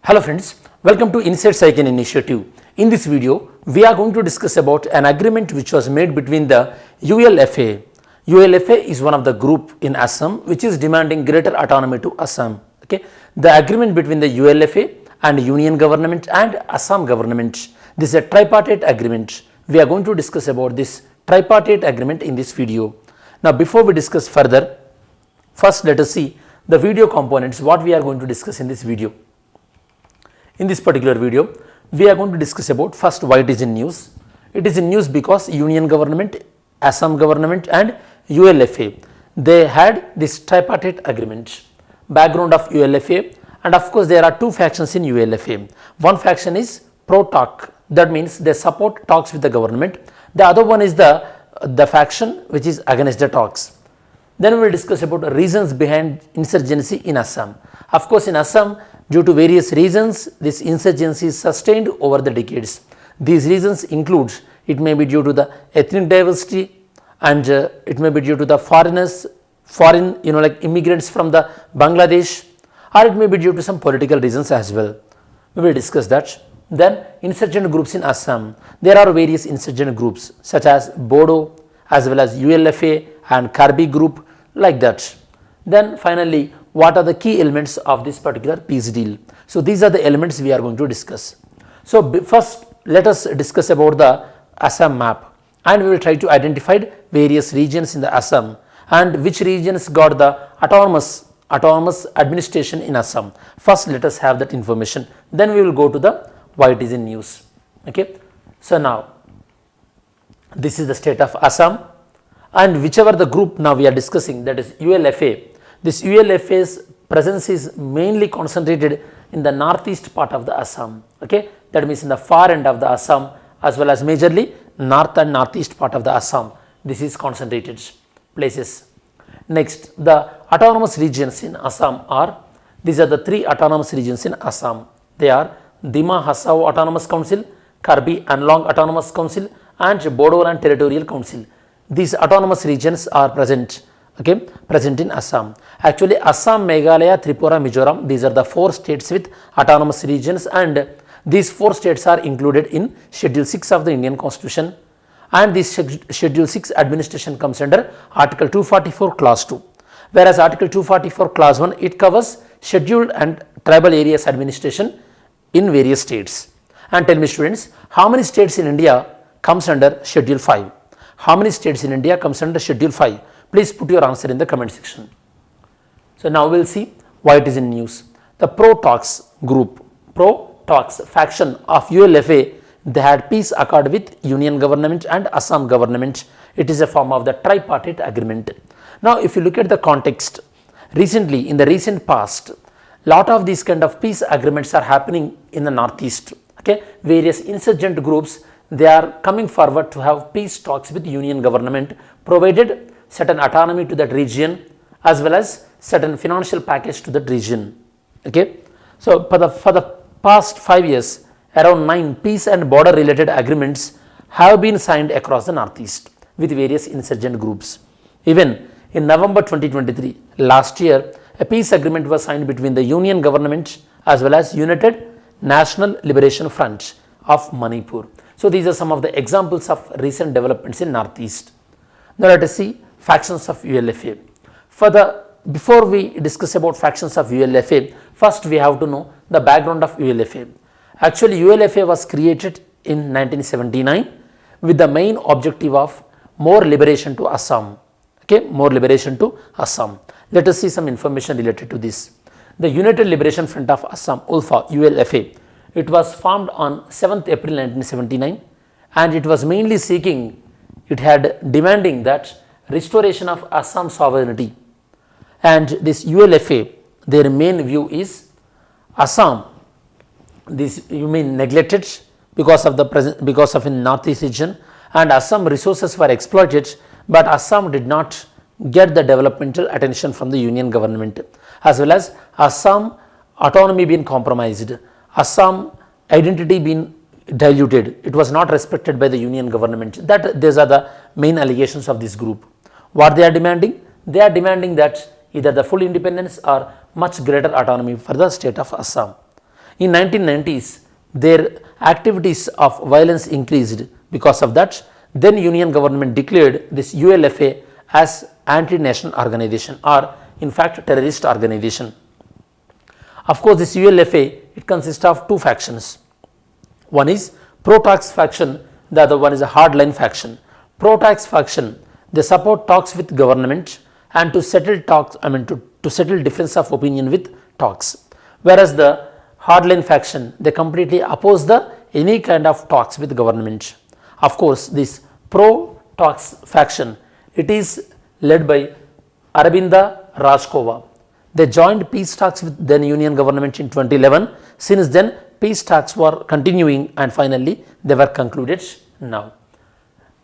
Hello friends, welcome to Inside Cycle Initiative. In this video, we are going to discuss about an agreement which was made between the ULFA. ULFA is one of the group in Assam which is demanding greater autonomy to Assam. Okay, the agreement between the ULFA and Union government and Assam government. This is a tripartite agreement. We are going to discuss about this tripartite agreement in this video. Now, before we discuss further, first let us see the video components what we are going to discuss in this video. In this particular video, we are going to discuss about first why it is in news. It is in news because Union government, Assam government and ULFA, they had this tripartite agreement. Background of ULFA, and of course there are two factions in ULFA. One faction is pro-talk, that means they support talks with the government. The other one is the faction which is against the talks. Then we will discuss about reasons behind insurgency in Assam. Of course, in Assam, due to various reasons, this insurgency is sustained over the decades. These reasons include, it may be due to the ethnic diversity and it may be due to the foreign like immigrants from the Bangladesh, or it may be due to some political reasons as well. We will discuss that. Then insurgent groups in Assam. There are various insurgent groups such as Bodo as well as ULFA and Karbi group, like that. Then finally, what are the key elements of this particular peace deal? So these are the elements we are going to discuss. So first let us discuss about the Assam map, and we will try to identify various regions in the Assam and which regions got the autonomous administration in Assam. First let us have that information, then we will go to the why it is in news. Okay. So now this is the state of Assam, and whichever the group now we are discussing, that is ULFA. This ULFA's presence is mainly concentrated in the northeast part of the Assam. Okay, that means in the far end of the Assam as well as majorly north and northeast part of the Assam. This is concentrated places. Next, the autonomous regions in Assam are, these are the three autonomous regions in Assam. They are Dima Hasao Autonomous Council, Karbi Anlong Autonomous Council and Bodoland Territorial Council. These autonomous regions are present in Assam. Actually, Assam, Meghalaya, Tripura, Mizoram, these are the four states with autonomous regions, and these four states are included in Schedule 6 of the Indian Constitution, and this Schedule 6 administration comes under Article 244 Clause 2, whereas Article 244 Clause 1, it covers scheduled and tribal areas administration in various states. And tell me students, how many states in India comes under Schedule 5? How many states in India comes under Schedule 5? Please put your answer in the comment section. So now we will see why it is in news. The pro-talks group, pro-talks faction of ULFA, they had peace accord with Union government and Assam government. It is a form of the tripartite agreement. Now if you look at the context, recently in the recent past, lot of these kind of peace agreements are happening in the northeast. Okay, various insurgent groups, they are coming forward to have peace talks with Union government, provided certain autonomy to that region as well as certain financial package to that region. Okay, so for the past 5 years, around 9 peace and border related agreements have been signed across the northeast with various insurgent groups. Even in November 2023, last year, a peace agreement was signed between the Union government as well as United National Liberation Front of Manipur. So these are some of the examples of recent developments in northeast. Now let us see factions of ULFA. Before we discuss about factions of ULFA, first we have to know the background of ULFA. Actually, ULFA was created in 1979 with the main objective of more liberation to Assam. Okay, more liberation to Assam. Let us see some information related to this. The United Liberation Front of Assam, ULFA, ULFA, it was formed on 7th April 1979, and it was mainly seeking, it had demanding that restoration of Assam sovereignty. And this ULFA, their main view is Assam, this you mean neglected because of in northeast region, and Assam resources were exploited, but Assam did not get the developmental attention from the Union government, as well as Assam autonomy being compromised, Assam identity being diluted, it was not respected by the Union government. That these are the main allegations of this group. What they are demanding? They are demanding that either the full independence or much greater autonomy for the state of Assam. In 1990s, their activities of violence increased. Because of that, then Union government declared this ULFA as anti-national organization, or in fact terrorist organization. Of course, this ULFA, it consists of two factions. One is pro-talks faction, the other one is a hardline faction. Pro-talks faction, they support talks with government and to settle talks, to settle difference of opinion with talks. Whereas the hardline faction, they completely oppose the any kind of talks with government. Of course, this pro-talks faction, it is led by Arabinda Rajkova. They joined peace talks with then Union government in 2011. Since then, peace talks were continuing and finally they were concluded now.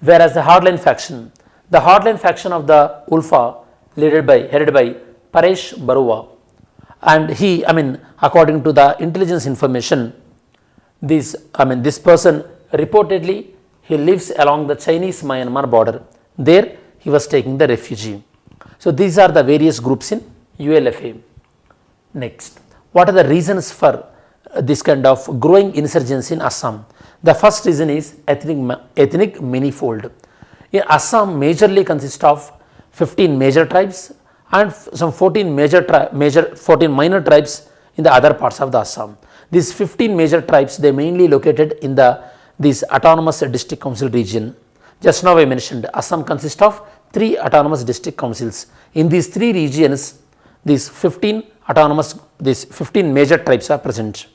Whereas the hardline faction of the ULFA headed by Paresh Barua, and he, according to the intelligence information, this person reportedly he lives along the Chinese-Myanmar border. There he was taking the refugee. So these are the various groups in ULFA. Next, what are the reasons for this kind of growing insurgency in Assam? The first reason is ethnic manifold. In Assam majorly consists of 15 major tribes and some 14 minor tribes in the other parts of the Assam. These 15 major tribes, they mainly located in this autonomous district council region. Just now I mentioned Assam consists of 3 autonomous district councils. In these 3 regions, these 15 major tribes are present.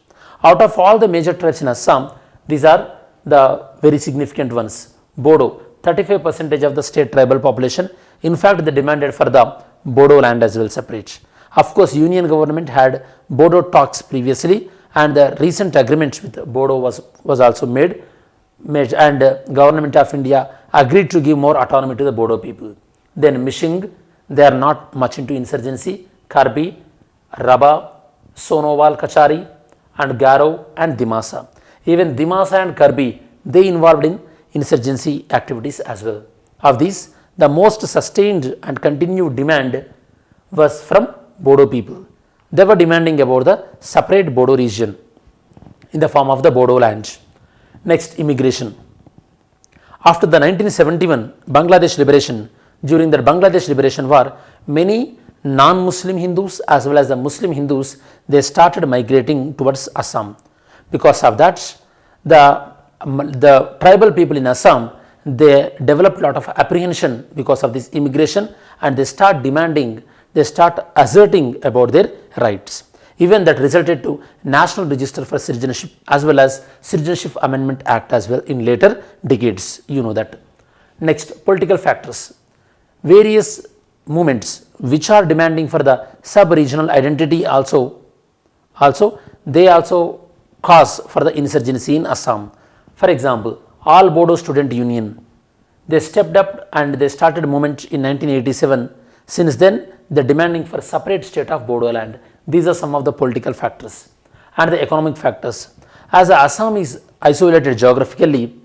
Out of all the major tribes in Assam, these are the very significant ones. Bodo, 35% of the state tribal population. In fact, they demanded for the Bodo land as well separate. Of course, Union government had Bodo talks previously, and the recent agreement with Bodo was also made, and government of India agreed to give more autonomy to the Bodo people. Then Mishing, they are not much into insurgency. Karbi, Raba, Sonowal Kachari, and Garo and Dimasa. Even Dimasa and Karbi, they involved in insurgency activities as well. Of these, the most sustained and continued demand was from Bodo people. They were demanding about the separate Bodo region in the form of the Bodo land. Next, immigration. After the 1971 Bangladesh liberation, during the Bangladesh liberation war, many non-Muslim Hindus as well as the Muslim Hindus, they started migrating towards Assam. Because of that, the tribal people in Assam, they developed a lot of apprehension because of this immigration, and they start demanding, they start asserting about their rights. Even that resulted to National Register for Citizenship as well as Citizenship Amendment Act as well in later decades, you know that. Next, political factors. Various movements which are demanding for the sub-regional identity also they also cause for the insurgency in Assam. For example, All Bodo Student Union, they stepped up and they started a movement in 1987. Since then, they are demanding for separate state of Bodo land. These are some of the political factors and the economic factors. As Assam is isolated geographically,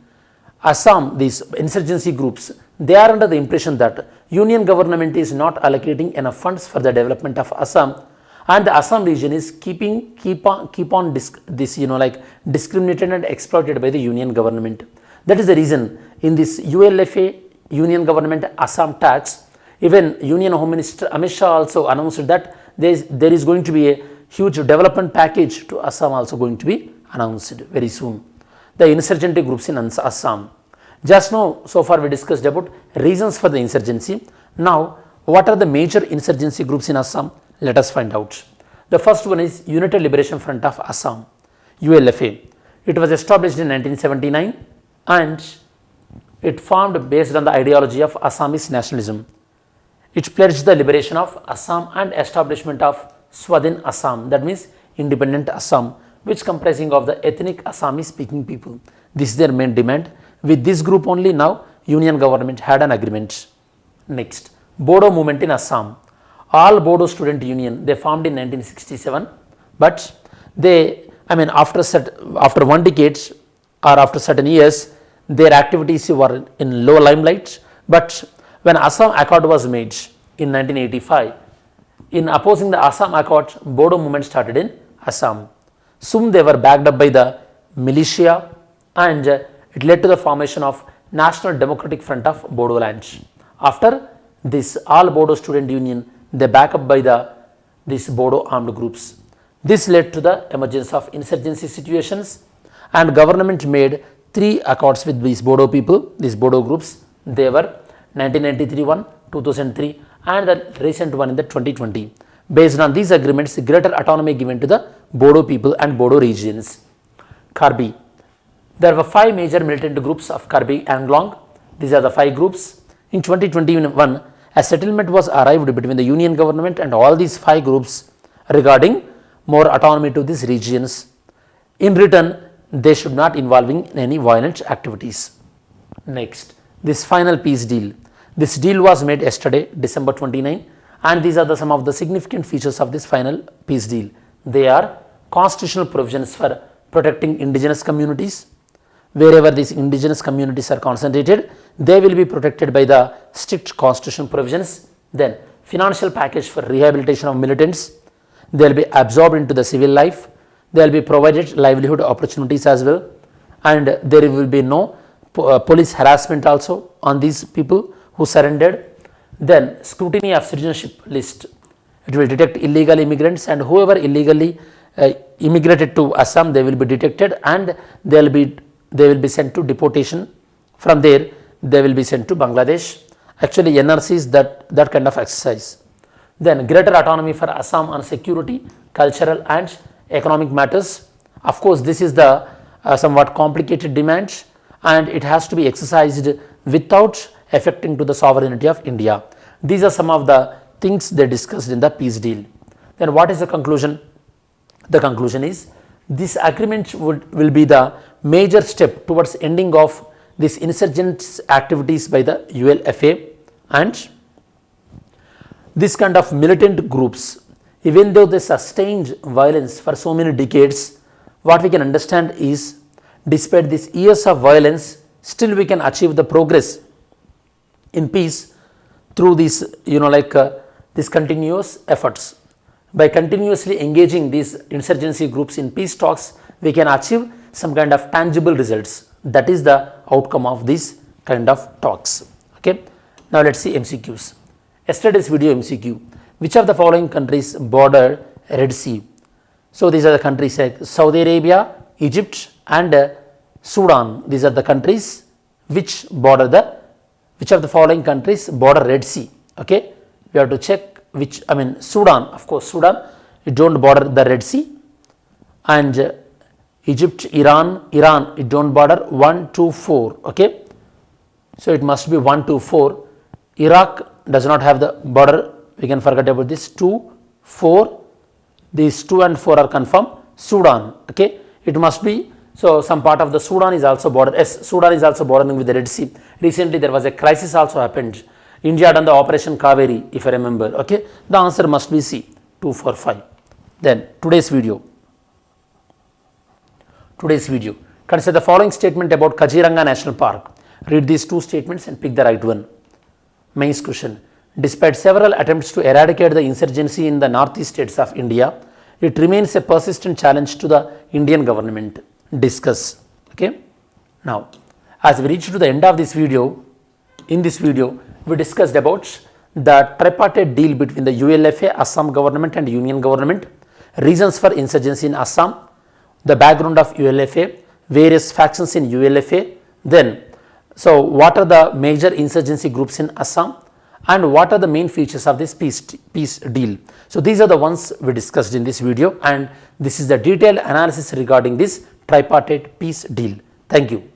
Assam, these insurgency groups, they are under the impression that Union government is not allocating enough funds for the development of Assam, and the Assam region is keep on discriminated and exploited by the Union government. That is the reason in this ULFA Union government Assam tax, even Union Home Minister Amit Shah also announced that there is going to be a huge development package to Assam also going to be announced very soon. The insurgent groups in Assam. Just now, so far we discussed about reasons for the insurgency. Now, what are the major insurgency groups in Assam? Let us find out. The first one is United Liberation Front of Assam, ULFA. It was established in 1979 and it formed based on the ideology of Assamese nationalism. It pledged the liberation of Assam and establishment of Swadhin Assam, that means independent Assam, which comprising of the ethnic Assamese speaking people. This is their main demand. With this group only now Union government had an agreement. Next, Bodo movement in Assam. All Bodo Student Union, they formed in 1967, but they, after 1 decade or after certain years, their activities were in low limelight. But when Assam Accord was made in 1985, in opposing the Assam Accord, Bodo movement started in Assam. Soon they were backed up by the militia, and it led to the formation of National Democratic Front of Bodoland. After this, all Bodo Student Union, they back up by these Bodo armed groups. This led to the emergence of insurgency situations, and government made 3 accords with these Bodo people, these Bodo groups. They were 1993 one, 2003, and the recent one in the 2020. Based on these agreements, greater autonomy given to the Bodo people and Bodo regions. Karbi. There were 5 major militant groups of Karbi Anglong. These are the 5 groups. In 2021, a settlement was arrived between the union government and all these 5 groups regarding more autonomy to these regions. In return, they should not involving in any violent activities. Next, this final peace deal. This deal was made yesterday, December 29, and these are some of the significant features of this final peace deal. They are constitutional provisions for protecting indigenous communities. Wherever these indigenous communities are concentrated, they will be protected by the strict constitutional provisions. Then financial package for rehabilitation of militants. They will be absorbed into the civil life. They will be provided livelihood opportunities as well, and there will be no police harassment also on these people who surrendered. Then scrutiny of citizenship list. It will detect illegal immigrants, and whoever illegally immigrated to Assam, they will be detected, and they will be sent to deportation. From there, they will be sent to Bangladesh. Actually, NRC is that kind of exercise. Then greater autonomy for Assam on security, cultural and economic matters. Of course, this is the somewhat complicated demand, and it has to be exercised without affecting to the sovereignty of India. These are some of the things they discussed in the peace deal. Then what is the conclusion? The conclusion is this agreement will be the major step towards ending of this insurgent activities by the ULFA, and this kind of militant groups, even though they sustained violence for so many decades, what we can understand is despite these years of violence, still we can achieve the progress in peace through these these continuous efforts. By continuously engaging these insurgency groups in peace talks, we can achieve some kind of tangible results. That is the outcome of these kind of talks. Okay. Now let's see MCQs. Yesterday's video MCQ. Which of the following countries border Red Sea? So these are the countries like Saudi Arabia, Egypt, and Sudan. These are the countries which of the following countries border Red Sea. Okay, we have to check which. Sudan, of course, Sudan, it don't border the Red Sea, and Egypt, Iran, it don't border 1, 2, 4. Okay, so it must be 1, 2, 4. Iraq does not have the border. We can forget about this. 2, 4. These 2 and 4 are confirmed. Sudan. Okay, it must be. So some part of the Sudan is also border. Yes, Sudan is also bordering with the Red Sea. Recently there was a crisis also happened. India done the Operation Kaveri, if I remember. Okay, the answer must be C, 2, 4, 5. Then today's video. Consider the following statement about Kaziranga National Park. Read these 2 statements and pick the right one. Mains question. Despite several attempts to eradicate the insurgency in the northeast states of India, it remains a persistent challenge to the Indian government. Discuss. Okay. Now, as we reach to the end of this video, in this video, we discussed about the tripartite deal between the ULFA, Assam government and Union government, reasons for insurgency in Assam, the background of ULFA, various factions in ULFA, then, so what are the major insurgency groups in Assam, and what are the main features of this peace deal. So these are the ones we discussed in this video, and this is the detailed analysis regarding this tripartite peace deal. Thank you.